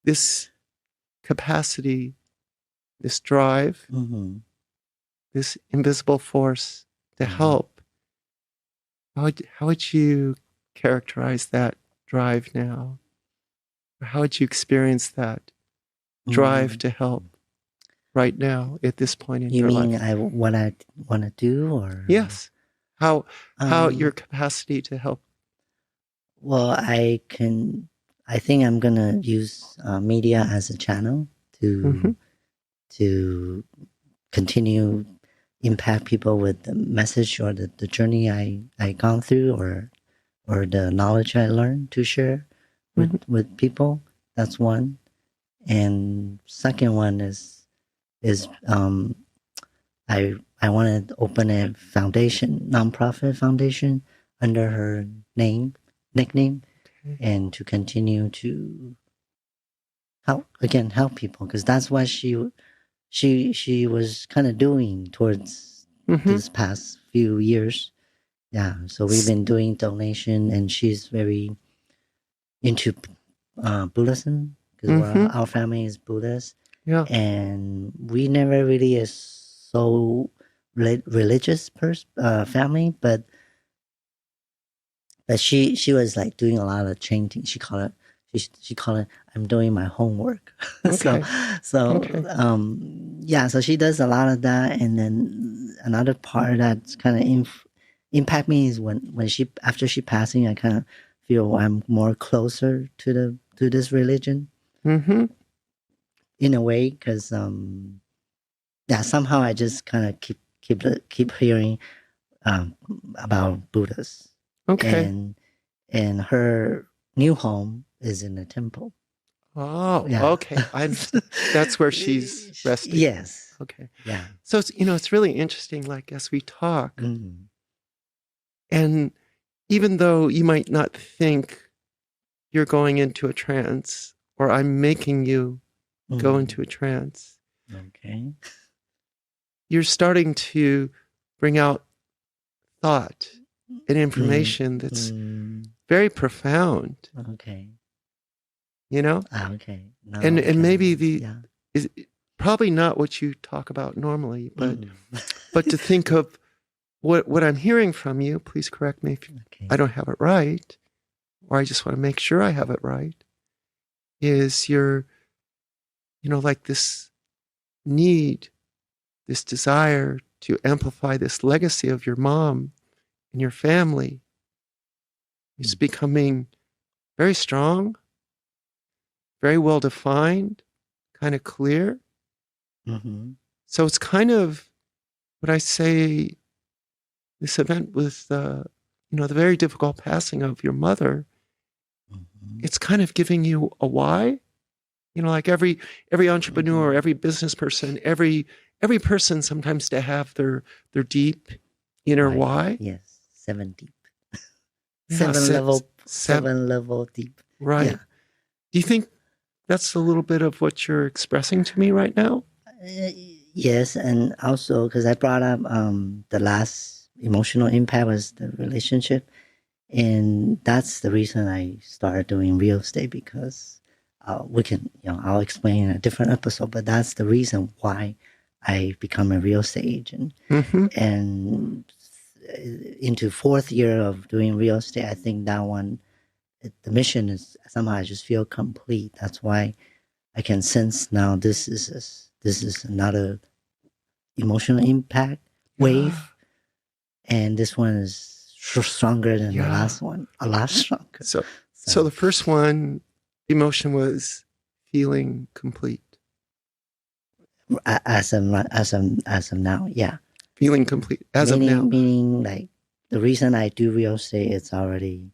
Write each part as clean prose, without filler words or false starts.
this capacity, this drive, this invisible force to help. How would you characterize that drive now? Or how would you experience that drive to help right now at this point in your life? You mean what I want to do, or yes? How your capacity to help? Well, I think I'm gonna use media as a channel to continue impact people with the message or the journey I gone through, or the knowledge I learned to share with people. That's one. And second one is I want to open a nonprofit foundation under her nickname, and to continue to help people, because that's what she was kind of doing towards this past few years. Yeah, so we've been doing donation, and she's very into Buddhism, because our family is Buddhist. Yeah, and we never really is so religious family, but she was like doing a lot of chanting. She called it I'm doing my homework. Okay. So she does a lot of that. And then another part that's kind of impact me is when she, after she passing, I kind of feel I'm more closer to this religion. In a way, because somehow I just kind of keep hearing about Buddhas. Okay. And her new home is in a temple. Oh, yeah. Okay. That's where she's resting. Yes. Okay. Yeah. So it's really interesting, like, as we talk, and even though you might not think you're going into a trance, or I'm making you go into a trance. Okay. You're starting to bring out thought and information that's very profound. Okay. You know? Okay. No, and maybe is probably not what you talk about normally, but but to think of what I'm hearing from you, please correct me if I don't have it right, or I just want to make sure I have it right, is you're, like this need, this desire to amplify this legacy of your mom and your family. It's becoming very strong, very well defined, kind of clear. So it's kind of what I say, this event with the very difficult passing of your mother. It's kind of giving you a why. Like every entrepreneur, every business person, every person sometimes to have their deep inner why. Yes, 7 deep. Yeah, 7 level deep. Right. Yeah. Do you think that's a little bit of what you're expressing to me right now? Yes, and also because I brought up the last emotional impact was the relationship, and that's the reason I started doing real estate, because we can, I'll explain in a different episode, but that's the reason why I become a real estate agent. And into 4th year of doing real estate, I think that one, the mission is somehow I just feel complete. That's why I can sense now this is another emotional impact wave, and this one is stronger than the last one, a lot stronger. So the first one, emotion was feeling complete. As of now, yeah. Feeling complete as of now. Meaning, like, the reason I do real estate, I'm already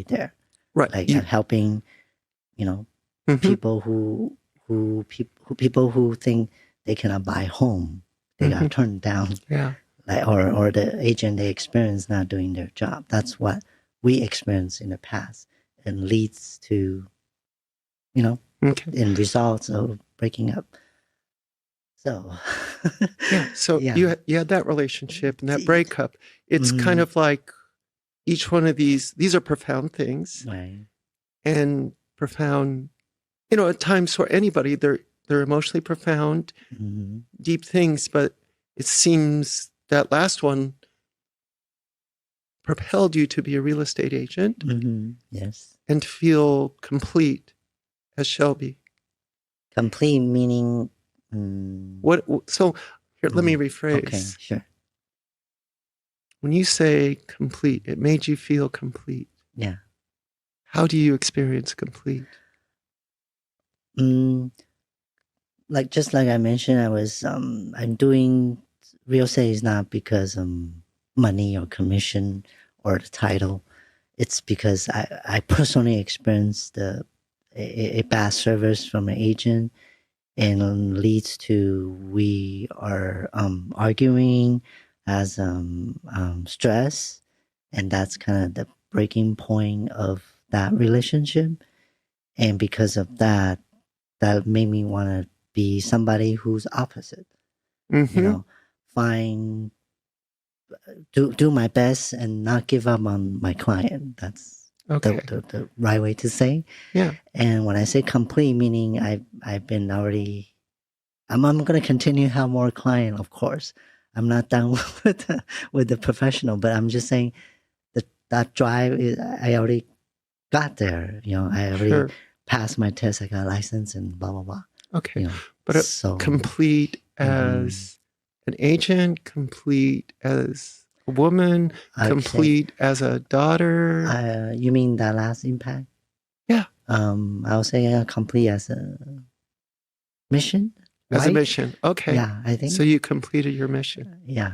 there. Right. Like, I'm helping, people people who think they cannot buy home, they got turned down. Yeah. Like, or the agent they experience not doing their job. That's what we experienced in the past, and leads to, in results of breaking up. So, So you had that relationship and that breakup. It's kind of like each one of these are profound things. Right. And profound, at times for anybody, they're emotionally profound, deep things, but it seems that last one propelled you to be a real estate agent. Yes. And to feel complete as Shelbe. Complete meaning. So here, let me rephrase. Okay, sure. When you say complete, it made you feel complete. Yeah. How do you experience complete? Just like I mentioned, I'm doing real estate is not because money or commission or the title. It's because I personally experienced a bad service from an agent, and leads to we are arguing as stress, and that's kind of the breaking point of that relationship. And because of that, that made me want to be somebody who's opposite. Find do my best and not give up on my client. That's the right way to say. Yeah. And when I say complete, meaning I've been already. I'm going to continue to have more client, of course. I'm not done with the professional, but I'm just saying that drive is, I already got there. I already passed my test. I got a license and blah blah blah. Okay, but complete as an agent, complete as a woman, complete as a daughter. You mean that last impact? Yeah. I'll say complete as a mission. As a mission. Okay. Yeah, I think. So you completed your mission. Yeah.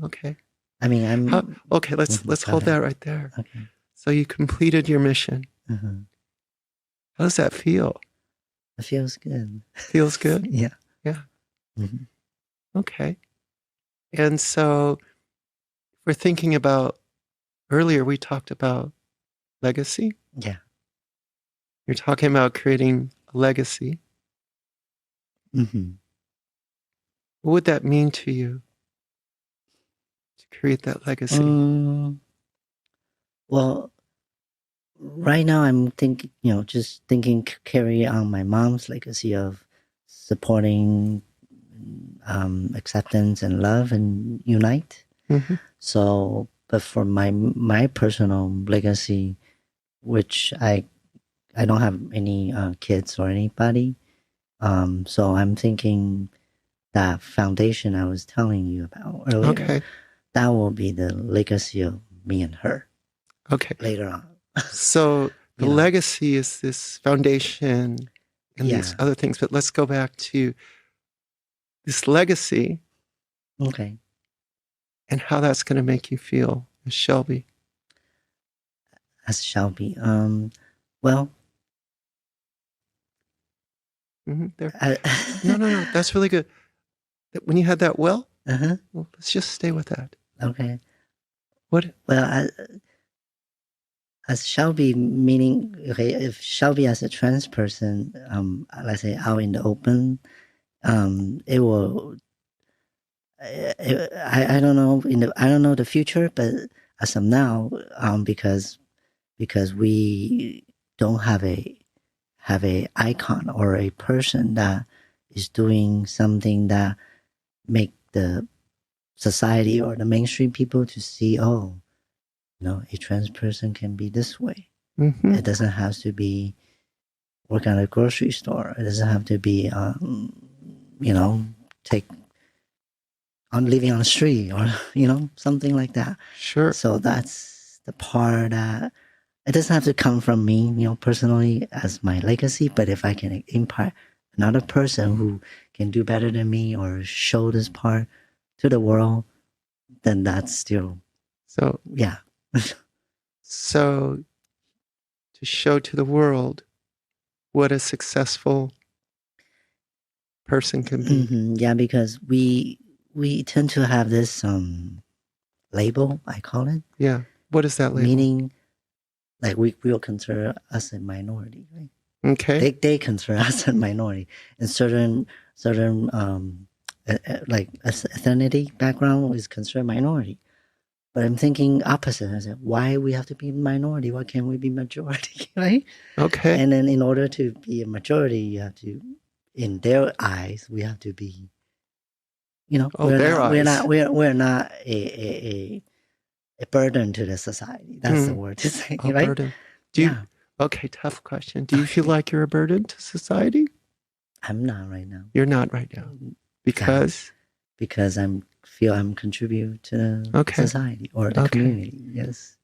Okay. I mean, okay, let's hold that right there. Okay. So you completed your mission. How does that feel? It feels good. Feels good? Yeah. Yeah. Okay. And so we're thinking about, earlier we talked about legacy. Yeah. You're talking about creating a legacy. What would that mean to you to create that legacy? Well, right now I'm thinking, carry on my mom's legacy of supporting acceptance and love and unite. So, but for my personal legacy, which I don't have any kids or anybody, so I'm thinking that foundation I was telling you about earlier, that will be the legacy of me and her. Okay. Later on. So the legacy is this foundation and these other things, but let's go back to this legacy. Okay. And how that's going to make you feel as Shelbe. As Shelbe. Well. There. No. That's really good. When you had that, well, let's just stay with that. Okay. What? Well, as Shelbe, meaning, if Shelbe as a trans person, let's say out in the open, it will. I don't know I don't know the future, but as of now, because we don't have a icon or a person that is doing something that make the society or the mainstream people to see, a trans person can be this way. It doesn't have to be work at a grocery store. It doesn't have to be, living on the street or, something like that. Sure. So that's the part that it doesn't have to come from me, personally as my legacy, but if I can impact another person who can do better than me or show this part to the world, then that's still. So, yeah. So to show to the world what a successful person can be. Yeah, because we tend to have this label, I call it. Yeah. What is that label? Meaning, like we will consider us a minority, right? Okay. They consider us a minority, and certain like ethnicity background is considered minority. But I'm thinking opposite. I said, why we have to be minority? Why can't we be majority? Right? Okay. And then in order to be a majority, you have to, in their eyes, we have to be, we're not a burden to the society. That's the word to say, a right? burden. Okay, tough question. Do you feel like you're a burden to society? I'm not right now. You're not right now. Because? Because I feel I'm contribute to the society or the community. Yes.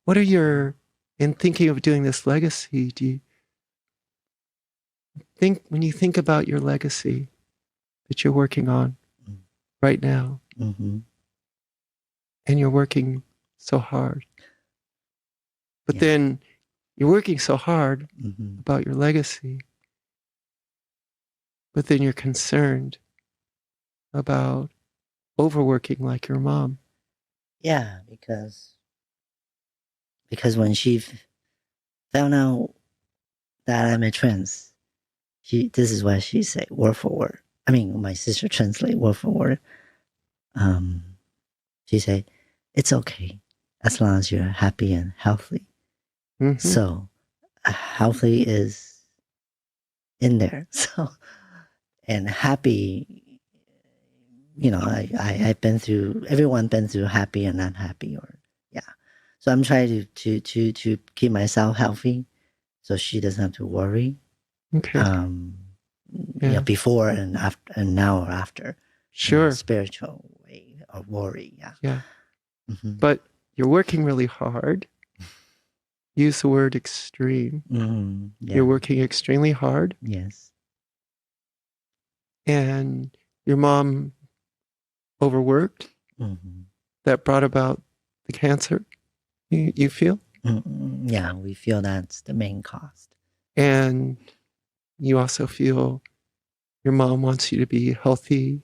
What are your, in thinking of doing this legacy, do you think, when you think about your legacy that you're working on right now, and you're working so hard, but then you're working so hard about your legacy, but then you're concerned about overworking like your mom. Yeah, because when she found out that I'm a trans, this is what she said, word for word. I mean, my sister translate word for word. She said, it's okay as long as you're happy and healthy. So healthy is in there. So, and happy, I've been through, everyone been through happy and unhappy, or so I'm trying to keep myself healthy so she doesn't have to worry. Before and after, and now or after. Sure. Spiritual way of worry. Yeah. But you're working really hard. Use the word extreme. You're working extremely hard. Yes. And your mom overworked. That brought about the cancer. You feel? Yeah, we feel that's the main cost. And you also feel your mom wants you to be healthy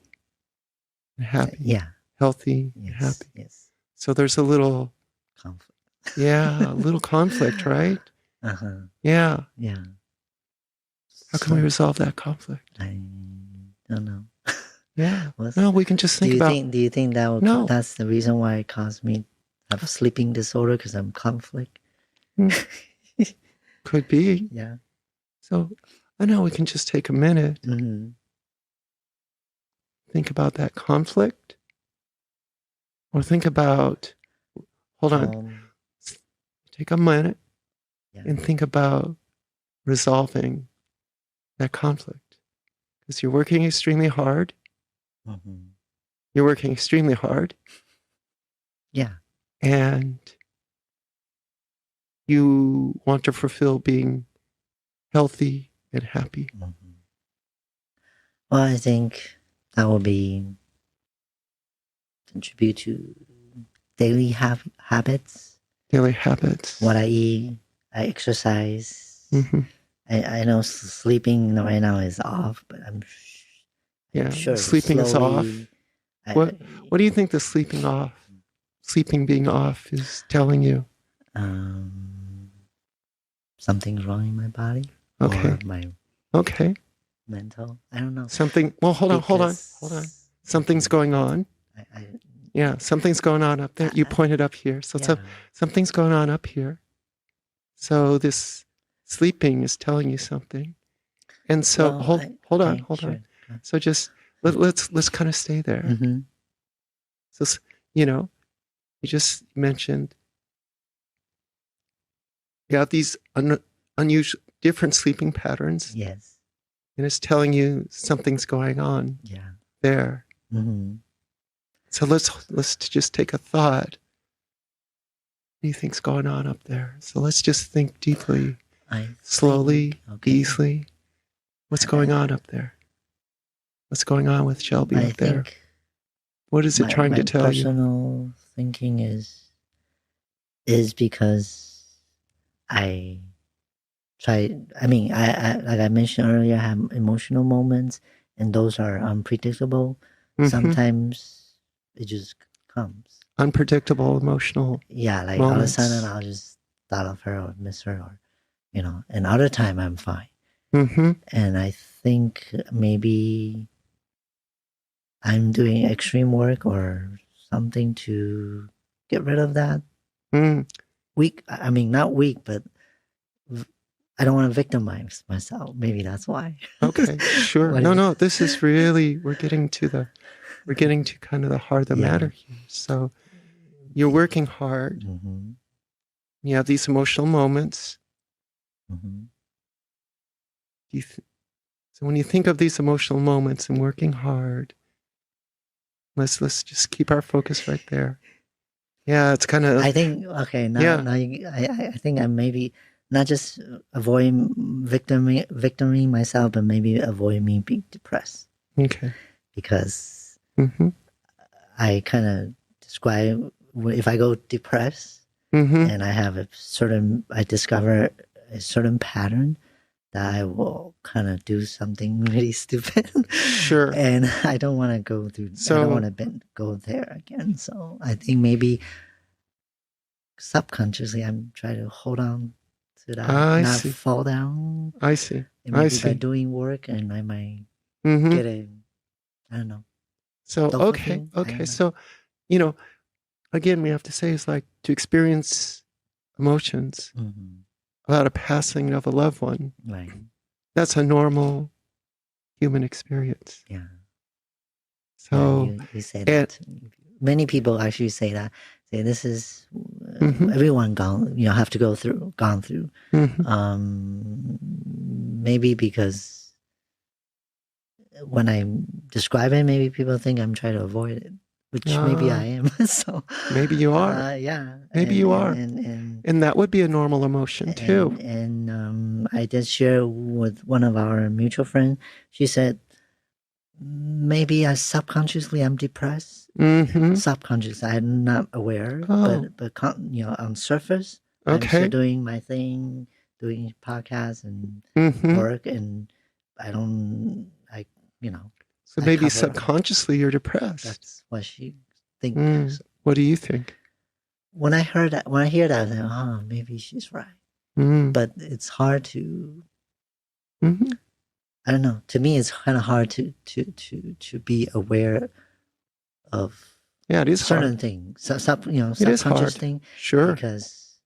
and happy. Yeah. Healthy and happy. Yes. So there's a little conflict. Yeah, a little conflict, right? Yeah. Yeah. How can we resolve that conflict? I don't know. Yeah. No, we can just think about. Do you think that that's the reason why it caused me have sleeping disorder, because I'm conflict? Could be. Yeah. So I know we can just take a minute. Think about that conflict. Or think about, hold on. Take a minute and think about resolving that conflict. Because you're working extremely hard. You're working extremely hard. Yeah. And you want to fulfill being healthy and happy. Well, I think that will be contribute to daily habits. Daily habits. What I eat, I exercise. I know sleeping right now is off, but I'm sure sleeping is off. What do you think the sleeping being off is telling you? Something's wrong in my body. Okay. Or my mental. I don't know. Something. Well, hold on. Something's going on. Something's going on up there. You pointed up here. So something's going on up here. So this sleeping is telling you something. And so hold on. Sure. So just let's kind of stay there. So you just mentioned you have these unusual different sleeping patterns. Yes. And it's telling you something's going on. Yeah. There. So let's just take a thought. What do you think's going on up there? So let's just think deeply, slowly, easily. What's going on up there? What's going on with Shelbe up there? What is it trying to tell you? My personal thinking is because I like I mentioned earlier, I have emotional moments, and those are unpredictable. Sometimes it just comes. Unpredictable emotional. Yeah, like moments. All of a sudden I'll just thought of her or miss her, or and other time I'm fine. And I think maybe I'm doing extreme work or something to get rid of that. Weak. I mean, not weak, but I don't want to victimize myself. Maybe that's why. Okay, sure. No. This is really we're getting to kind of the heart of the matter here. So you're working hard. Mm-hmm. You have these emotional moments. Mm-hmm. So when you think of these emotional moments and working hard, let's just keep our focus right there. Yeah, it's kind of. I think I think I'm maybe not just avoiding victiming myself, but maybe avoid me being depressed. Okay. Because I kind of describe if I go depressed and I discover a certain pattern, that I will kind of do something really stupid. Sure. And I don't want to go through. I don't want to go there again. So I think maybe subconsciously I'm trying to hold on to that, not fall down. I see. And maybe by doing work, and I might get I don't know. So okay. So again, we have to say is like to experience emotions about a passing of a loved one. Right. That's a normal human experience. Yeah. So you say that. Many people actually say that. Say this is everyone have to gone through. Maybe because when I describe it, maybe people think I'm trying to avoid it, which maybe I am. So maybe you are. Maybe you are. And that would be a normal emotion too. And I did share with one of our mutual friends. She said, maybe subconsciously I'm depressed. Subconsciously, I'm not aware, but on surface, I'm still doing my thing, doing podcasts and work, and So maybe subconsciously you're depressed. That's what she thinks. What do you think? When I hear that, I think, maybe she's right. But it's hard to. I don't know. To me, it's kind of hard to be aware of. Yeah, it is certain hard. things. Subconscious thing. Sure. Because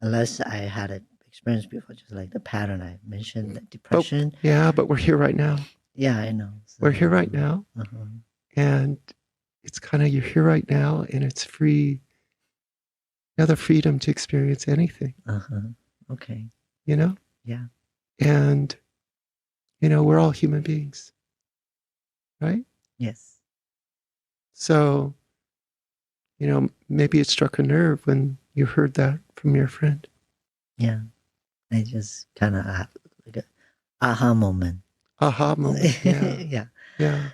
unless I had an experience before, just like the pattern I mentioned, the depression. But we're here right now. Yeah, I know. So, we're here right now, and it's kind of you're here right now, and it's free. You have the freedom to experience anything. Okay. Yeah. And we're all human beings, right? Yes. So, maybe it struck a nerve when you heard that from your friend. Yeah. I just kind of like an aha moment. Aha moment. Yeah. Yeah. Yeah.